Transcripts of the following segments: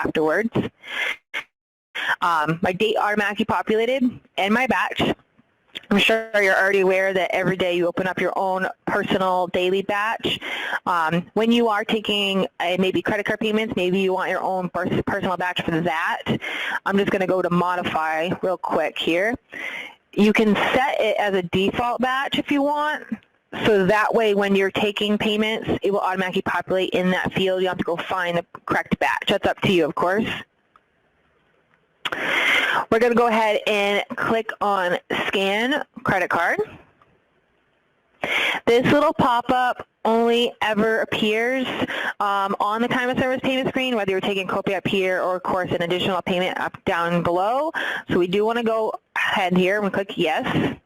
afterwards. My date automatically populated and my batch. I'm sure you're already aware that every day you open up your own personal daily batch. When you are taking maybe credit card payments, maybe you want your own personal batch for that. I'm just going to go to modify real quick here. You can set it as a default batch if you want. So that way when you're taking payments, it will automatically populate in that field. You don't have to go find the correct batch. That's up to you, of course. We're going to go ahead and click on Scan Credit Card. This little pop-up only ever appears on the time of service payment screen, whether you're taking copay up here or, of course, an additional payment up down below. So we do want to go ahead here and click Yes.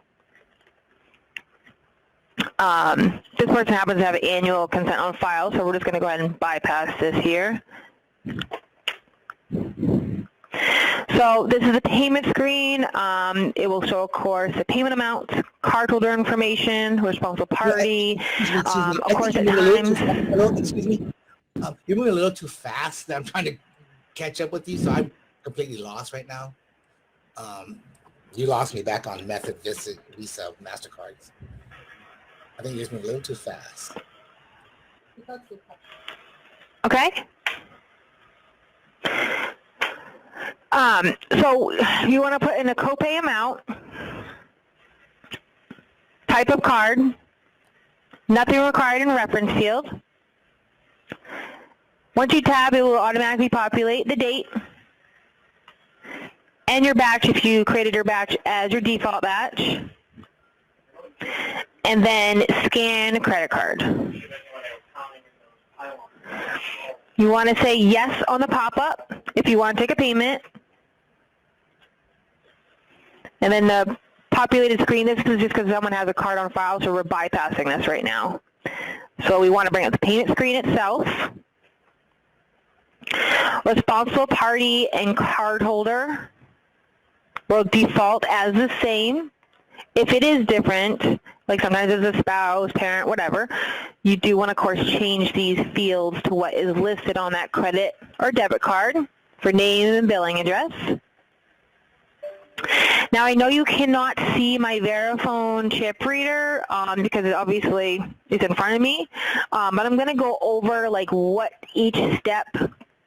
This person happens to have annual consent on file, so we're just going to go ahead and bypass this here. So this is the payment screen. It will show, of course, the payment amount, cardholder information, responsible party, of course, at times. Excuse me. You're moving a little too fast. I'm trying to catch up with you, so I'm completely lost right now. You lost me back on Method, Visa, MasterCards. I think you're just moving a little too fast. Okay. So you want to put in a copay amount, type of card, nothing required in reference field. Once you tab, it will automatically populate the date and your batch if you created your batch as your default batch, and then scan credit card. You want to say yes on the pop-up if you want to take a payment. And then the populated screen, this is just because someone has a card on file, so we're bypassing this right now. So we want to bring up the payment screen itself. Responsible party and cardholder will default as the same. If it is different, like sometimes it's a spouse, parent, whatever, you do want to, of course, change these fields to what is listed on that credit or debit card for name and billing address. Now, I know you cannot see my Verifone chip reader because it obviously is in front of me, but I'm going to go over like what each step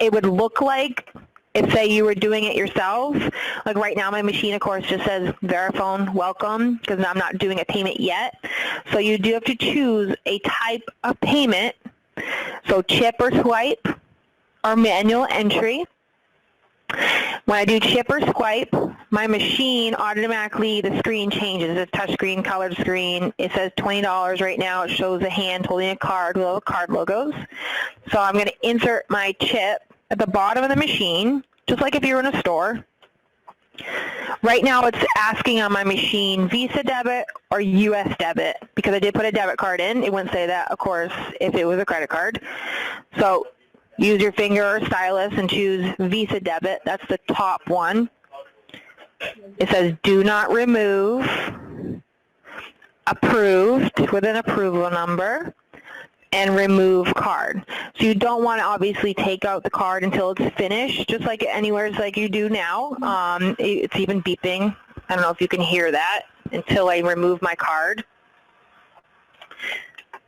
it would look like if, say, you were doing it yourself. Like right now, my machine, of course, just says Verifone welcome because I'm not doing a payment yet. So you do have to choose a type of payment, so chip or swipe or manual entry. When I do chip or swipe, my machine automatically, the screen changes. It's a touchscreen, colored screen. It says $20 right now. It shows a hand holding a card with little card logos. So I'm going to insert my chip at the bottom of the machine, just like if you were in a store. Right now it's asking on my machine Visa debit or US debit. Because I did put a debit card in, it wouldn't say that, of course, if it was a credit card. So use your finger or stylus and choose Visa debit. That's the top one. It says do not remove, approved with an approval number, and remove card. So you don't want to obviously take out the card until it's finished, just like anywhere like you do now. It's even beeping. I don't know if you can hear that until I remove my card.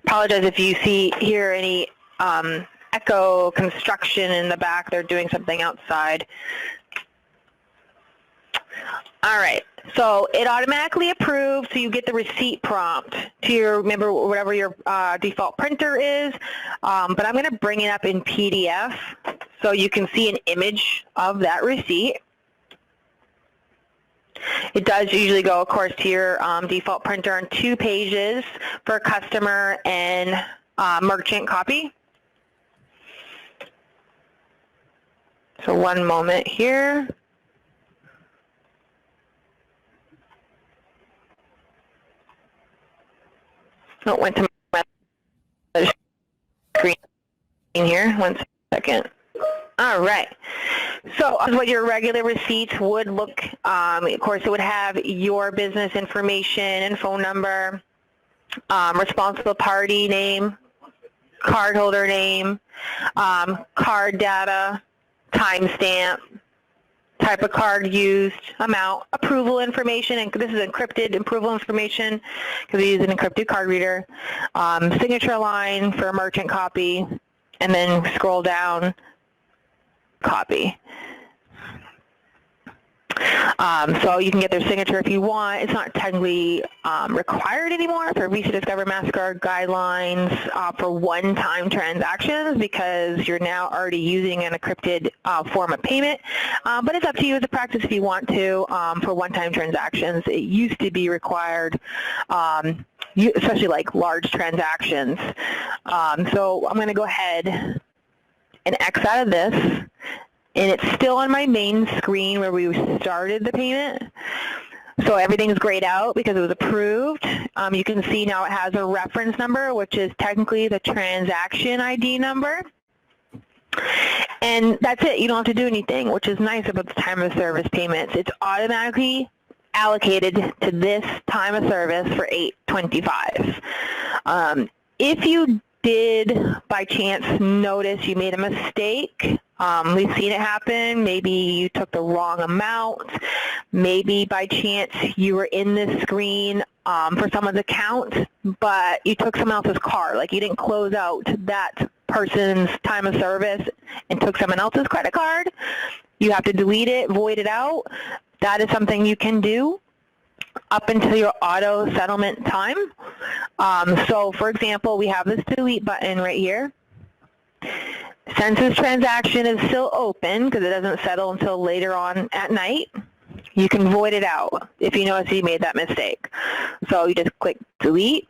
Apologize if you hear any echo construction in the back. They're doing something outside. All right, so it automatically approves, so you get the receipt prompt to your, remember, whatever your default printer is, but I'm going to bring it up in PDF so you can see an image of that receipt. It does usually go, of course, to your default printer on 2 pages for customer and merchant copy. So one moment here. Oh, it went to my screen here. 1 second. All right. So this is what your regular receipts would look. Of course, it would have your business information and phone number, responsible party name, cardholder name, card data, timestamp, type of card used, amount, approval information, and this is encrypted approval information because we use an encrypted card reader, signature line for merchant copy, and then scroll down, copy. So you can get their signature if you want. It's not technically required anymore for Visa, Discover, MasterCard guidelines for one-time transactions because you're now already using an encrypted form of payment. But it's up to you as a practice if you want to for one-time transactions. It used to be required, especially like large transactions. So I'm going to go ahead and X out of this. And it's still on my main screen where we started the payment. So everything's grayed out because it was approved. You can see now it has a reference number, which is technically the transaction ID number. And that's it. You don't have to do anything, which is nice about the time of service payments. It's automatically allocated to this time of service for 8/25. If you did by chance notice you made a mistake, we've seen it happen. Maybe you took the wrong amount. Maybe by chance you were in this screen for someone's account, but you took someone else's card. Like you didn't close out that person's time of service and took someone else's credit card. You have to delete it, void it out. That is something you can do up until your auto settlement time. So for example, we have this delete button right here. Since this transaction is still open because it doesn't settle until later on at night, you can void it out if you notice you made that mistake. So you just click delete.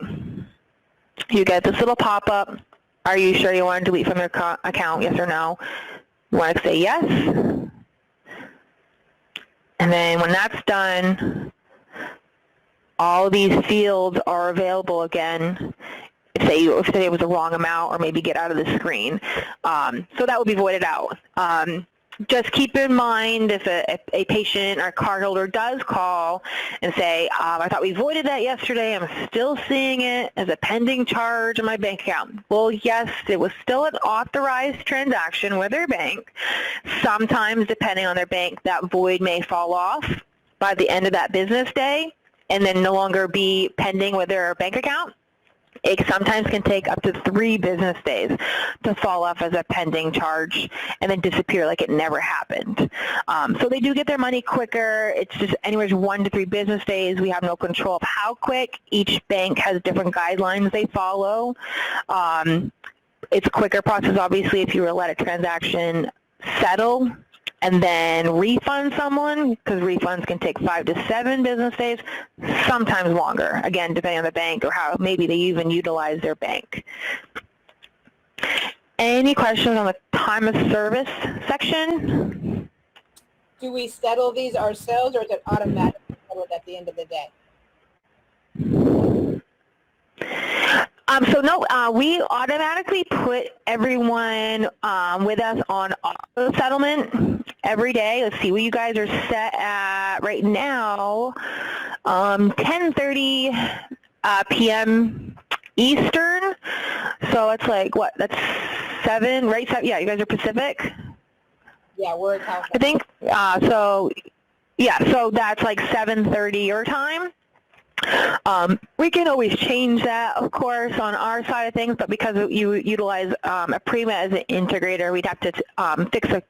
You get this little pop-up. Are you sure you want to delete from your account, yes or no? You want to say yes. And then when that's done, all these fields are available again. Say it was the wrong amount or maybe get out of the screen. So that would be voided out. Just keep in mind if a patient or cardholder does call and say, I thought we voided that yesterday, I'm still seeing it as a pending charge on my bank account. Well, yes, it was still an authorized transaction with their bank. Sometimes, depending on their bank, that void may fall off by the end of that business day and then no longer be pending with their bank account. It sometimes can take up to 3 business days to fall off as a pending charge and then disappear like it never happened. So they do get their money quicker. It's just anywhere 1 to 3 business days. We have no control of how quick. Each bank has different guidelines they follow. It's a quicker process, obviously, if you were to let a transaction settle and then refund someone, because refunds can take 5 to 7 business days, sometimes longer, again, depending on the bank or how maybe they even utilize their bank. Any questions on the time of service section? Do we settle these ourselves or is it automatically settled at the end of the day? So no, we automatically put everyone with us on auto settlement every day. Let's see, what you guys are set at right now, 10:30 p.m. Eastern. So it's like, what, that's 7, right? So, yeah, you guys are Pacific? Yeah, we're in California. I think, so, yeah, so that's like 7:30 your time. We can always change that, of course, on our side of things, but because you utilize Aprima as an integrator, we'd have to fix a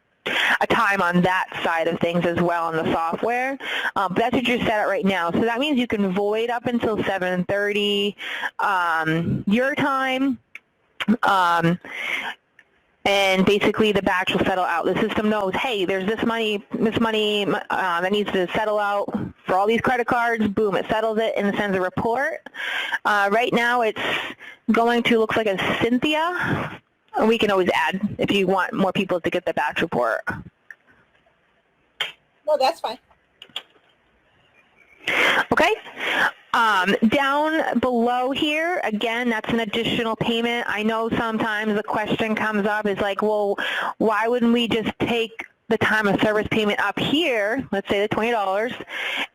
time on that side of things as well in the software. But that's what you're set at right now. So that means you can void up until 7:30 your time. And basically the batch will settle out. The system knows, hey, there's this money that needs to settle out for all these credit cards. Boom, it settles it and it sends a report. Right now it's going to, looks like a Cynthia. We can always add if you want more people to get the batch report. No, that's fine. Okay. Down below here, again, that's an additional payment. I know sometimes the question comes up is like, well, why wouldn't we just take the time of service payment up here, let's say the $20,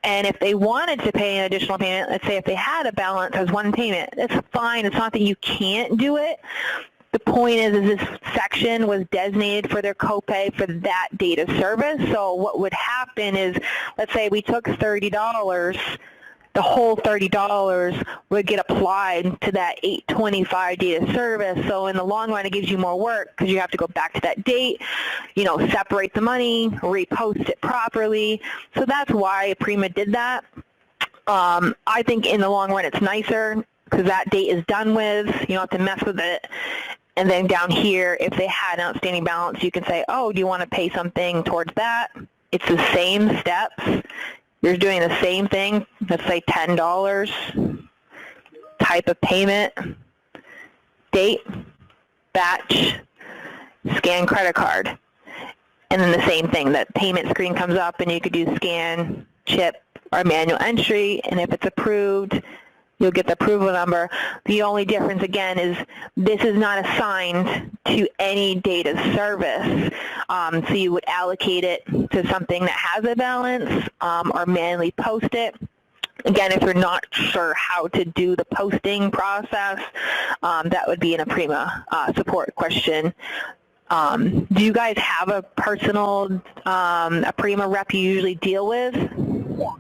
and if they wanted to pay an additional payment, let's say if they had a balance as one payment, it's fine. It's not that you can't do it, the point is this section was designated for their copay for that data service. So what would happen is, let's say we took $30, the whole $30 would get applied to that $825 data service. So in the long run, it gives you more work because you have to go back to that date, separate the money, repost it properly. So that's why Prima did that. I think in the long run, it's nicer because that date is done with. You don't have to mess with it. And then down here, if they had an outstanding balance, you can say, oh, do you want to pay something towards that? It's the same steps. You're doing the same thing, let's say $10, type of payment, date, batch, scan credit card. And then the same thing, that payment screen comes up and you could do scan, chip, or manual entry, and if it's approved, you'll get the approval number. The only difference, again, is this is not assigned to any data service. So you would allocate it to something that has a balance or manually post it. Again, if you're not sure how to do the posting process, that would be in a Prima support question. Do you guys have a personal, a Prima rep you usually deal with? Yeah.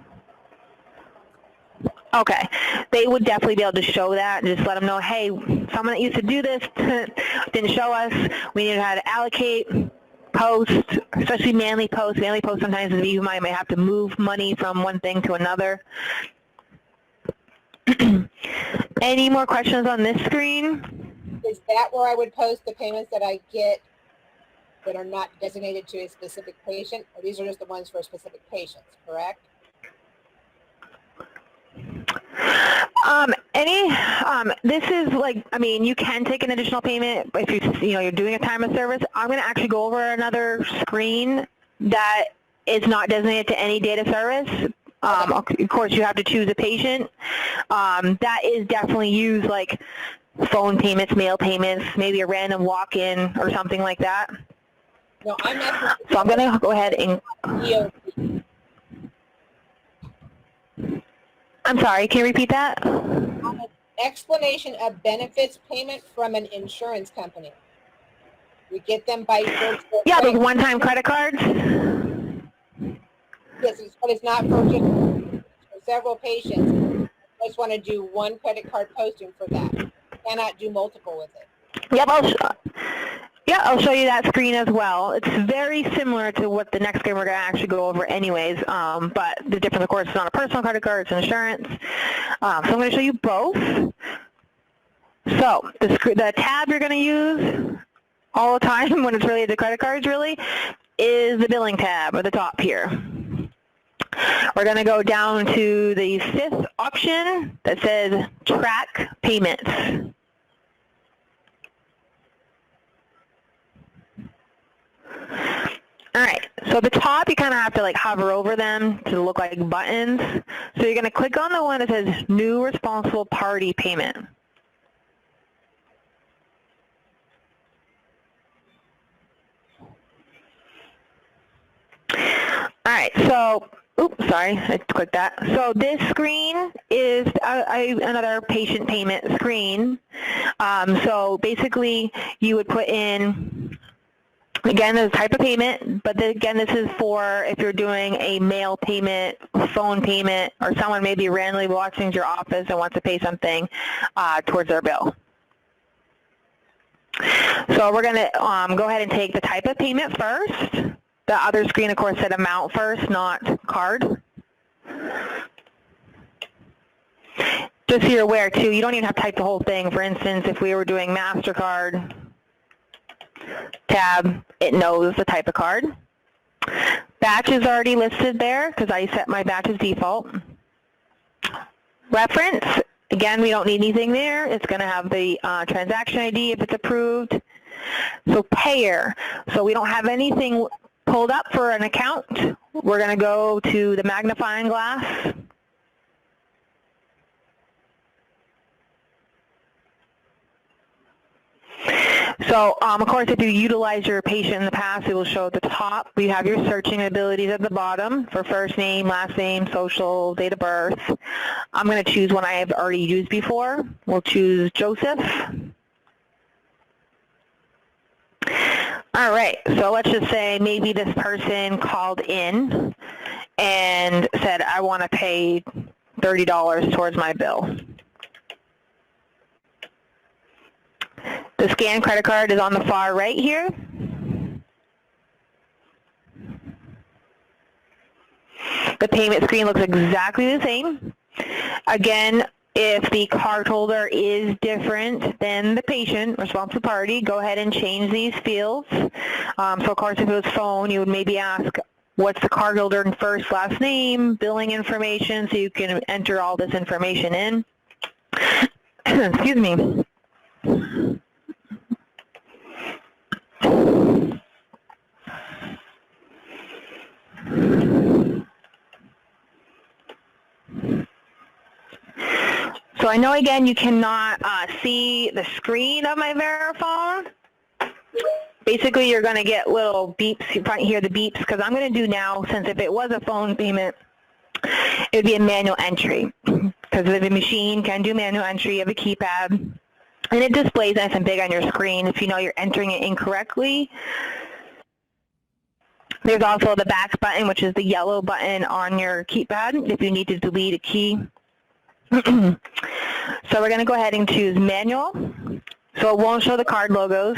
Okay, they would definitely be able to show that and just let them know, hey, someone that used to do this didn't show us. We need to know how to allocate, post, especially manually post. Manually post sometimes you might have to move money from one thing to another. Any more questions on this screen? Is that where I would post the payments that I get that are not designated to a specific patient? Or these are just the ones for specific patients, correct? This is like, I mean, you can take an additional payment if you're doing a time of service. I'm going to actually go over another screen that is not designated to any data service. Of course, you have to choose a patient. That is definitely used like phone payments, mail payments, maybe a random walk-in or something like that. No, I'm not. So I'm going to go ahead and... EOP. I'm sorry, can you repeat that? Explanation of benefits payment from an insurance company. We get them by virtual. Yeah, those one-time credit cards. Yes, but it's not for just for several patients. I just want to do one credit card posting for that. Cannot do multiple with it. Yep, I'll show you that screen as well. It's very similar to what the next screen we're going to actually go over anyways, but the difference, of course, is not a personal credit card, it's insurance. So I'm going to show you both. So the tab you're going to use all the time when it's related to credit cards, really, is the billing tab at the top here. We're going to go down to the fifth option that says track payments. All right, so at the top you kind of have to like hover over them to look like buttons. So you're going to click on the one that says new responsible party payment. All right, so, oops, sorry, I clicked that. So this screen is another patient payment screen. So basically you would put in, again, the type of payment, but again, this is for if you're doing a mail payment, phone payment, or someone maybe randomly watching your office and wants to pay something towards their bill. So we're going to go ahead and take the type of payment first. The other screen, of course, said amount first, not card. Just so you're aware, too, you don't even have to type the whole thing. For instance, if we were doing MasterCard tab, it knows the type of card. Batch is already listed there because I set my batch as default. Reference, again, we don't need anything there. It's going to have the transaction ID if it's approved. So payer, so we don't have anything pulled up for an account. We're going to go to the magnifying glass. So, of course, if you utilize your patient in the past, it will show at the top. We have your searching abilities at the bottom for first name, last name, social, date of birth. I'm going to choose one I have already used before. We'll choose Joseph. All right, so let's just say maybe this person called in and said, I want to pay $30 towards my bill. The scan credit card is on the far right here. The payment screen looks exactly the same. Again, if the cardholder is different than the patient, responsible party, go ahead and change these fields. So of course, if it was phone, you would maybe ask, what's the cardholder first, last name, billing information, so you can enter all this information in. Excuse me. So I know, again, you cannot see the screen of my Verifone. Basically, you're going to get little beeps. You probably hear the beeps, because I'm going to do now, since if it was a phone payment, it would be a manual entry, because the machine can do manual entry. You have a keypad, and it displays nice and big on your screen if you know you're entering it incorrectly. There's also the back button, which is the yellow button on your keypad if you need to delete a key. So we're going to go ahead and choose manual. So it won't show the card logos.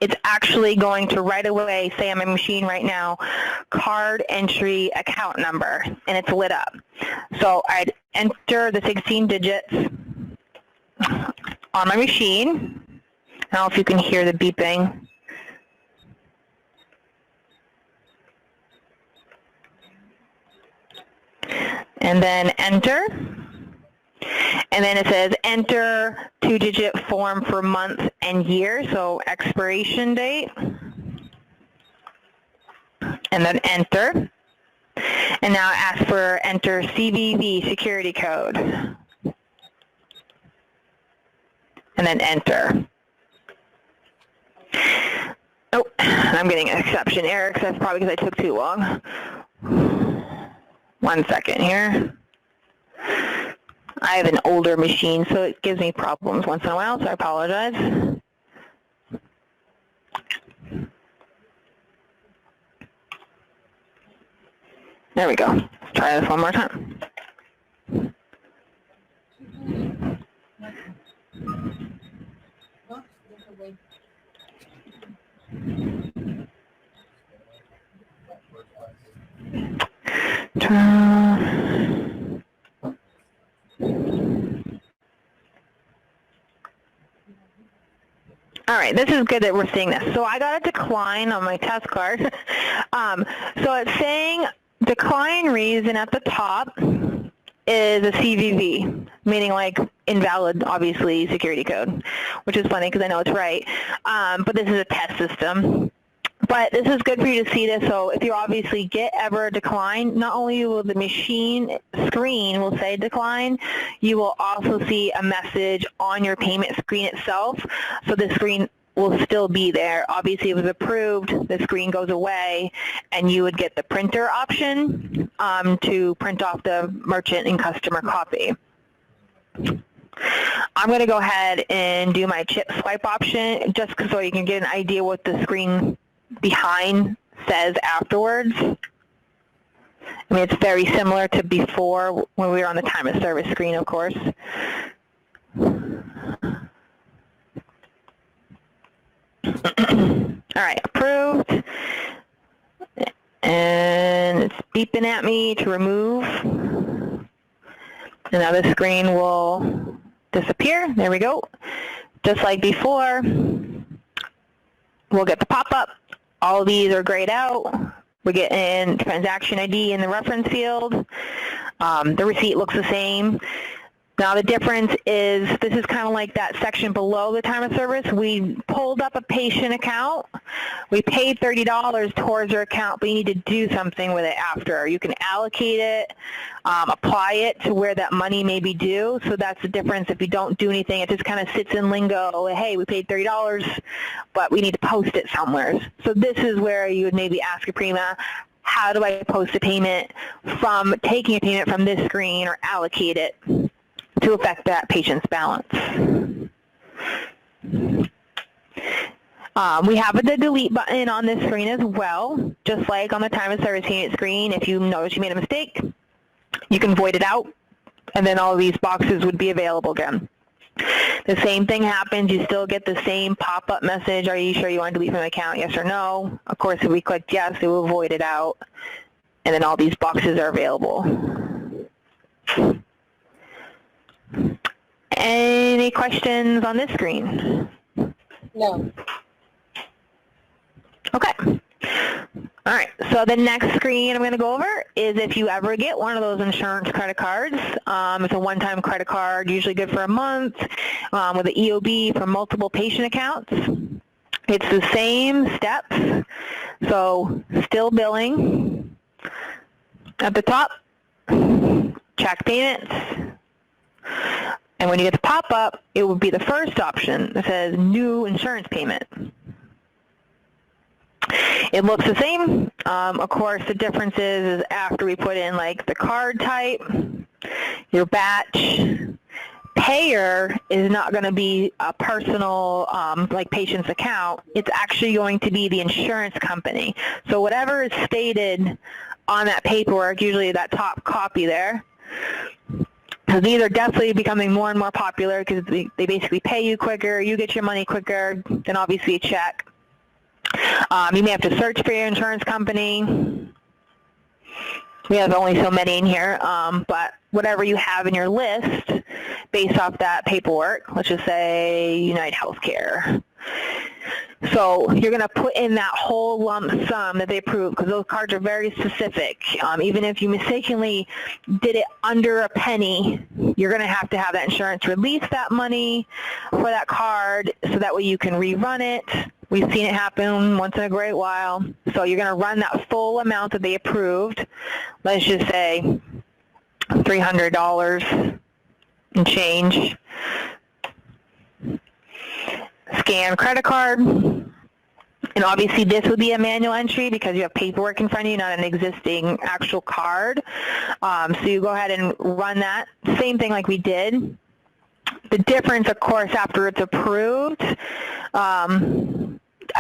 It's actually going to right away say on my machine right now, card entry account number, and it's lit up. So I'd enter the 16 digits on my machine. I don't know if you can hear the beeping. And then enter. And then it says enter 2-digit form for month and year, so expiration date. And then enter. And now it asks for enter CVV, security code. And then enter. Oh, I'm getting an exception error, because that's probably because I took too long. 1 second here. I have an older machine, so it gives me problems once in a while, so I apologize. There we go. Let's try this one more time. All right, this is good that we're seeing this. So I got a decline on my test card. So it's saying decline reason at the top is a CVV, meaning like invalid, obviously, security code, which is funny because I know it's right. But this is a test system. But this is good for you to see this. So if you obviously get ever a decline, not only will the machine screen will say decline, you will also see a message on your payment screen itself. So the screen will still be there. Obviously, if it was approved, the screen goes away, and you would get the printer option to print off the merchant and customer copy. I'm going to go ahead and do my chip swipe option just so you can get an idea what the screen behind says afterwards. I mean, it's very similar to before when we were on the time of service screen, of course. All right, approved. And it's beeping at me to remove. And now the screen will disappear. There we go. Just like before, we'll get the pop-up. All of these are grayed out. We get in transaction ID in the reference field. The receipt looks the same. Now the difference is this is kind of like that section below the time of service. We pulled up a patient account. We paid $30 towards their account, but you need to do something with it after. You can allocate it, apply it to where that money may be due. So that's the difference. If you don't do anything, it just kind of sits in lingo. Hey, we paid $30, but we need to post it somewhere. So this is where you would maybe ask a Prima, how do I post a payment from taking a payment from this screen or allocate it to affect that patient's balance. We have the delete button on this screen as well, just like on the time of service unit screen. If you notice you made a mistake, you can void it out, and then all these boxes would be available again. The same thing happens. You still get the same pop-up message. Are you sure you want to delete from the account? Yes or no. Of course, if we clicked yes, it will void it out, and then all these boxes are available. Any questions on this screen? No. Okay. All right, so the next screen I'm going to go over is if you ever get one of those insurance credit cards. It's a one-time credit card, usually good for a month, with an EOB for multiple patient accounts. It's the same steps, so still billing. At the top, check payments. And when you get the pop-up, it would be the first option that says new insurance payment. It looks the same. Of course, the difference is after we put in like the card type, your batch, payer is not going to be a personal like patient's account. It's actually going to be the insurance company. So whatever is stated on that paperwork, usually that top copy there, because these are definitely becoming more and more popular because they basically pay you quicker, you get your money quicker than obviously a check. You may have to search for your insurance company. We have only so many in here, but whatever you have in your list based off that paperwork, let's just say United Healthcare. So you're going to put in that whole lump sum that they approve because those cards are very specific. Even if you mistakenly did it under a penny, you're going to have that insurance release that money for that card so that way you can rerun it. We've seen it happen once in a great while. So you're going to run that full amount that they approved. Let's just say $300 and change. Scan credit card. And obviously this would be a manual entry because you have paperwork in front of you, not an existing actual card. So you go ahead and run that. Same thing like we did. The difference, of course, after it's approved,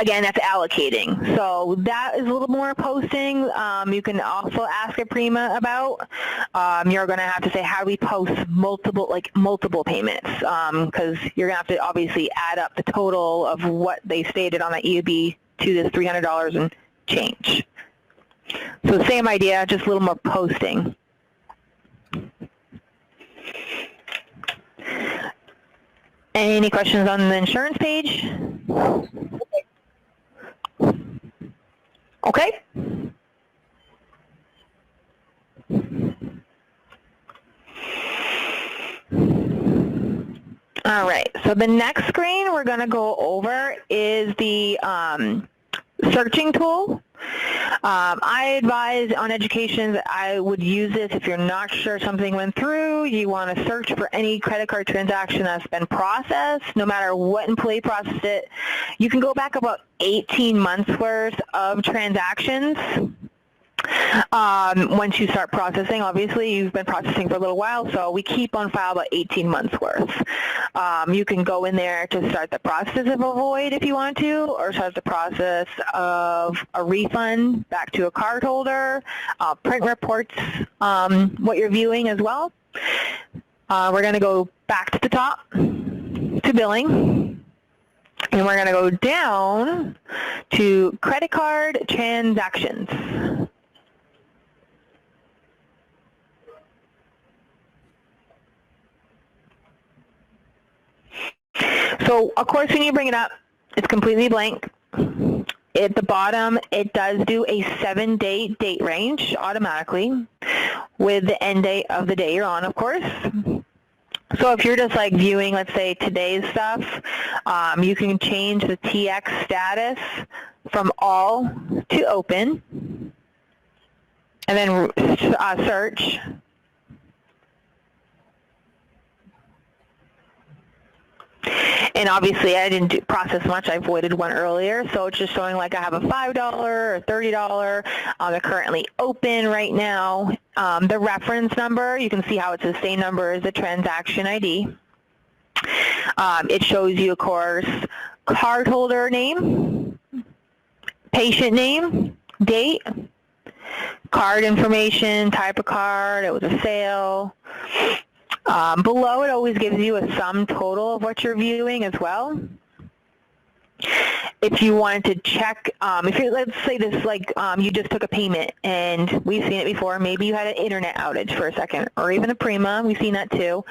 again, that's allocating. So that is a little more posting. You can also ask a Prima about. You're going to have to say, how do we post multiple payments? Because you're going to have to obviously add up the total of what they stated on the EOB to this $300 and change. So same idea, just a little more posting. Any questions on the insurance page? Okay. All right, so the next screen we're going to go over is the searching tool. I advise on education that I would use this if you're not sure something went through. You want to search for any credit card transaction that's been processed, no matter what employee processed it. You can go back about 18 months worth of transactions. Once you start processing, obviously you've been processing for a little while, so we keep on file about 18 months worth. You can go in there to start the process of a void if you want to, or start the process of a refund back to a cardholder, print reports, what you're viewing as well. We're going to go back to the top to billing, and we're going to go down to credit card transactions. So, of course, when you bring it up, it's completely blank. At the bottom, it does do a 7-day date range automatically with the end date of the day you're on, of course. So if you're just like viewing, let's say, today's stuff, you can change the TX status from all to open and then search. And obviously, I didn't process much. I voided one earlier, so it's just showing like I have a $5 or $30. They're currently open right now. The reference number, you can see how it's the same number as the transaction ID. It shows you, of course, cardholder name, patient name, date, card information, type of card, it was a sale. Below it always gives you a sum total of what you're viewing as well. If you wanted to check, if you, let's say this, like you just took a payment, and we've seen it before, maybe you had an internet outage for a second, or even a Prima, we've seen that too.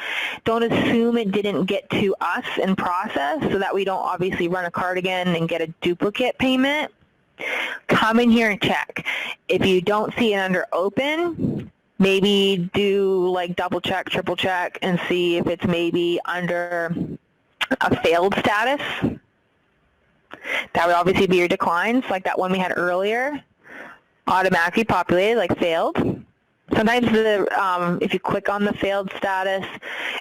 Don't assume it didn't get to us in process, so that we don't obviously run a card again and get a duplicate payment. Come in here and check. If you don't see it under open, maybe do like double check, triple check, and see if it's maybe under a failed status. That would obviously be your declines, like that one we had earlier, automatically populated, like failed. Sometimes if you click on the failed status,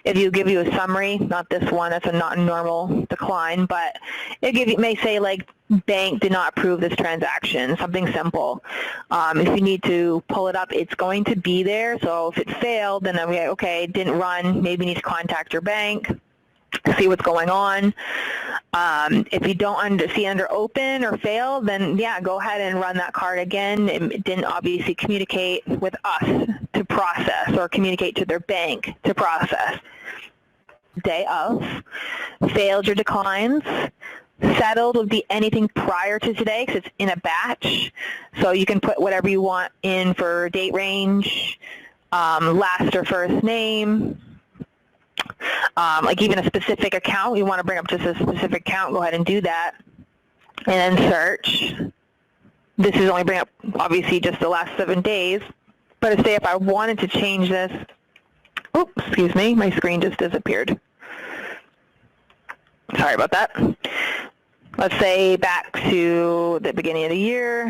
if you give you a summary, not this one, that's a not normal decline, but it may say like bank did not approve this transaction, something simple. If you need to pull it up, it's going to be there. So if it failed, then we okay, it didn't run, maybe you need to contact your bank, see what's going on. If you don't see under open or fail, then yeah, go ahead and run that card again. It didn't obviously communicate with us to process or communicate to their bank to process. Day of, failed your declines. Settled would be anything prior to today because it's in a batch. So you can put whatever you want in for date range, last or first name. Like even a specific account, you want to bring up just a specific account, go ahead and do that. And then search. This is only bring up, obviously, just the last 7 days. But say if I wanted to change this, oops, excuse me, my screen just disappeared. Sorry about that. Let's say back to the beginning of the year,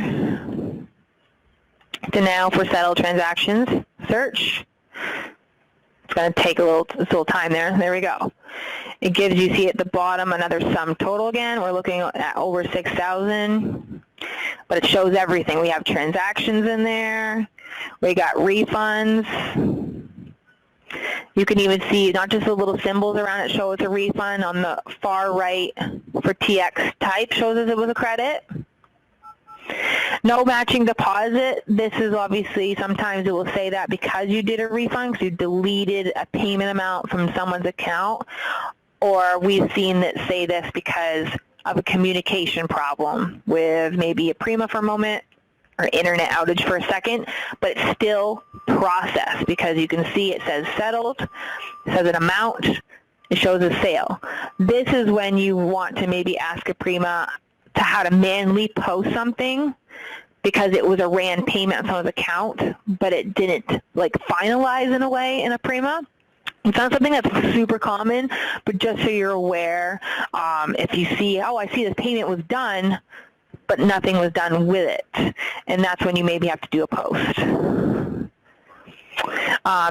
to now for settled transactions, search. It's going to take a little time there. There we go. It gives you, see at the bottom, another sum total again. We're looking at over 6,000, but it shows everything. We have transactions in there. We got refunds. You can even see not just the little symbols around it show it's a refund. On the far right for TX type shows us it was a credit. No matching deposit. This is obviously, sometimes it will say that because you did a refund, because you deleted a payment amount from someone's account, or we've seen that say this because of a communication problem with maybe a Prima for a moment or internet outage for a second, but it's still processed because you can see it says settled, it says an amount, it shows a sale. This is when you want to maybe ask a Prima to how to manually post something because it was a ran payment on someone's account, but it didn't like finalize in a way in a Prima. It's not something that's super common, but just so you're aware, if you see, oh, I see this payment was done, but nothing was done with it, and that's when you maybe have to do a post.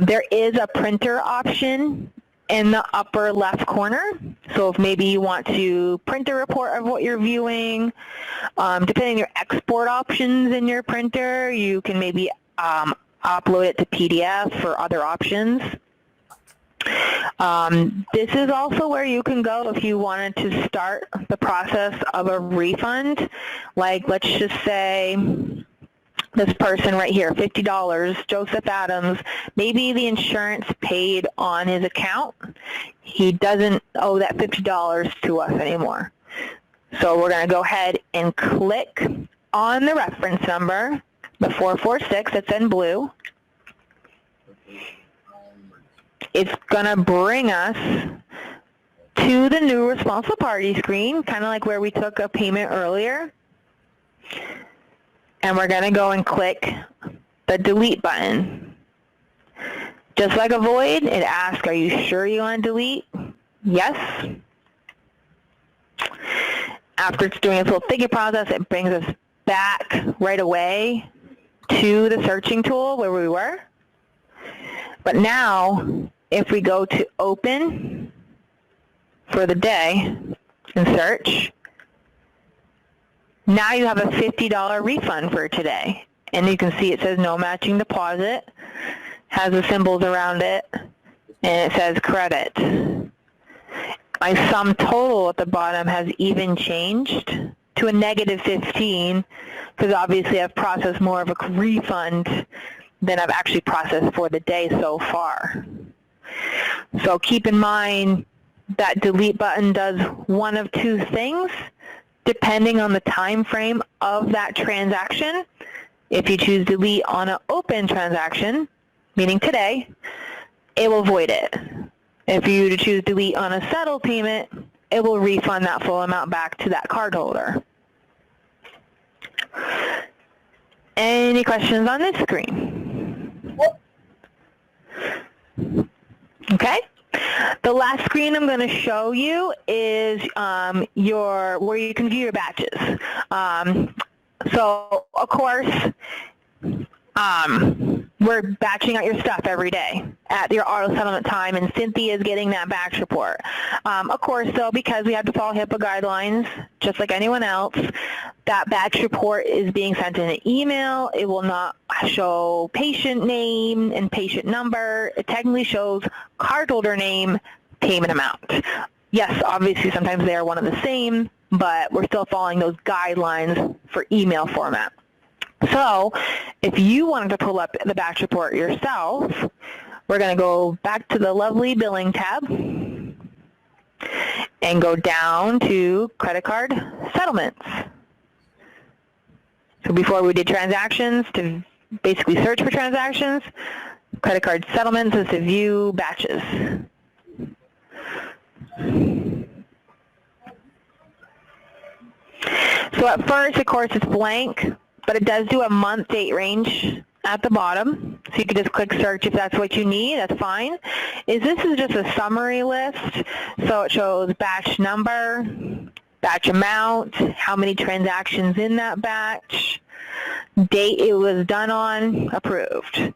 There is a printer option in the upper left corner. So if maybe you want to print a report of what you're viewing, depending on your export options in your printer, you can maybe upload it to PDF or other options. This is also where you can go if you wanted to start the process of a refund. Like, let's just say this person right here, $50, Joseph Adams, maybe the insurance paid on his account. He doesn't owe that $50 to us anymore. So we're going to go ahead and click on the reference number, the 446 that's in blue. It's going to bring us to the new responsible party screen, kind of like where we took a payment earlier. And we're going to go and click the delete button. Just like a void, it asks, are you sure you want to delete? Yes. After it's doing its little thinking process, it brings us back right away to the searching tool where we were. But now, if we go to open for the day and search, now you have a $50 refund for today. And you can see it says no matching deposit, has the symbols around it, and it says credit. My sum total at the bottom has even changed to a negative 15 because obviously I've processed more of a refund than I've actually processed for the day so far. So keep in mind that delete button does one of two things depending on the time frame of that transaction. If you choose delete on an open transaction, meaning today, it will void it. If you choose delete on a settled payment, it will refund that full amount back to that cardholder. Any questions on this screen? Okay. The last screen I'm going to show you is where you can view your batches. So, of course, we're batching out your stuff every day at your auto settlement time, and Cynthia is getting that batch report. Of course, though, because we have to follow HIPAA guidelines, just like anyone else, that batch report is being sent in an email. It will not show patient name and patient number. It technically shows cardholder name, payment amount. Yes, obviously, sometimes they are one and the same, but we're still following those guidelines for email format. So if you wanted to pull up the batch report yourself, we're going to go back to the lovely billing tab and go down to credit card settlements. So before we did transactions, to basically search for transactions, credit card settlements is to view batches. So at first, of course, it's blank, but it does do a month date range at the bottom. So you can just click search if that's what you need, that's fine. This is just a summary list. So it shows batch number, batch amount, how many transactions in that batch, date it was done on, approved.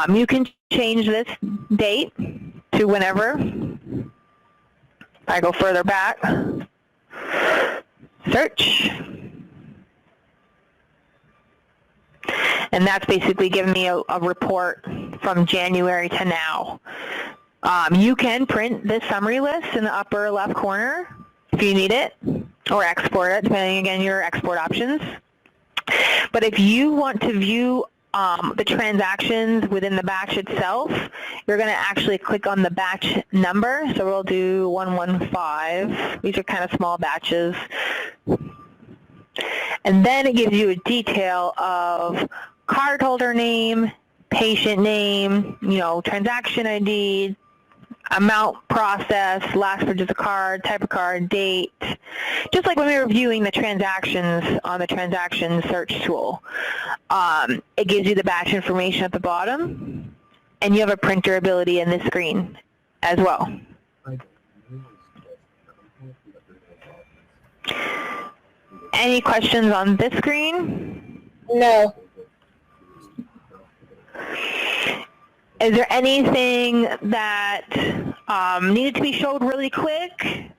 You can change this date to whenever. If I go further back, search. And that's basically giving me a report from January to now. You can print this summary list in the upper left corner if you need it, or export it, depending, again, your export options. But if you want to view the transactions within the batch itself, you're going to actually click on the batch number. So we'll do 115. These are kind of small batches. And then it gives you a detail of cardholder name, patient name, transaction ID, amount processed, last purchase of card, type of card, date. Just like when we were viewing the transactions on the transaction search tool. It gives you the batch information at the bottom, and you have a printer ability in this screen as well. Any questions on this screen? No. Is there anything that needed to be showed really quick?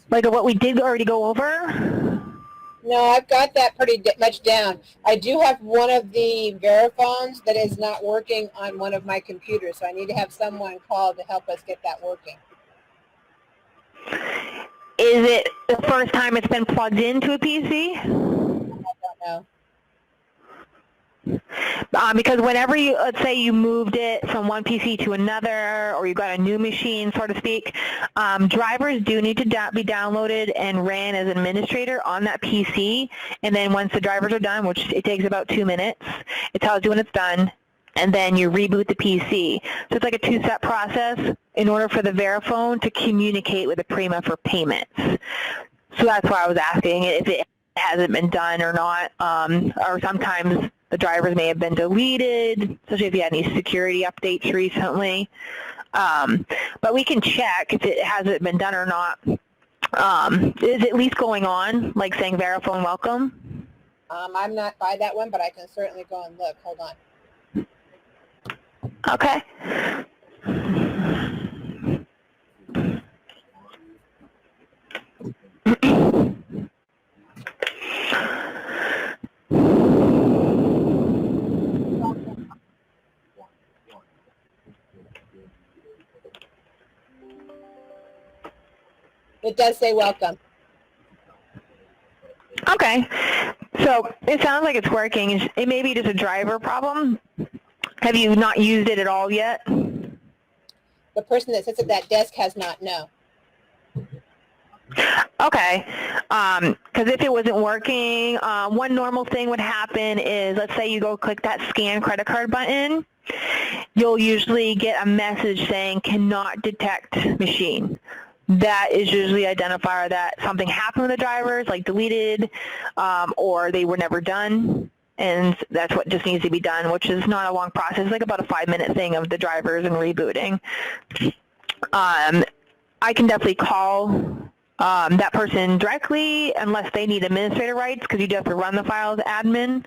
Like what we did already go over? No, I've got that pretty much down. I do have one of the Verifone that is not working on one of my computers, so I need to have someone call to help us get that working. Is it the first time it's been plugged into a PC? I don't know. Because whenever you, let's say you moved it from one PC to another, or you got a new machine, so to speak, drivers do need to be downloaded and ran as administrator on that PC. And then once the drivers are done, which it takes about 2 minutes, it tells you when it's done, and then you reboot the PC. So it's like a two-step process in order for the Verifone to communicate with the Prima for payments. So that's why I was asking if it hasn't been done or not, or sometimes the drivers may have been deleted, especially if you had any security updates recently. But we can check if it hasn't been done or not. Is it at least going on, like saying Verifone welcome? I'm not by that one, but I can certainly go and look. Hold on. Okay. It does say welcome. Okay. So it sounds like it's working. It may be just a driver problem. Have you not used it at all yet? The person that sits at that desk has not, no. Okay, because if it wasn't working, one normal thing would happen is, let's say you go click that scan credit card button, you'll usually get a message saying cannot detect machine. That is usually an identifier that something happened with the drivers, like deleted, or they were never done. And that's what just needs to be done, which is not a long process, like about a 5-minute thing of the drivers and rebooting. I can definitely call that person directly unless they need administrator rights, because you do have to run the file as admin.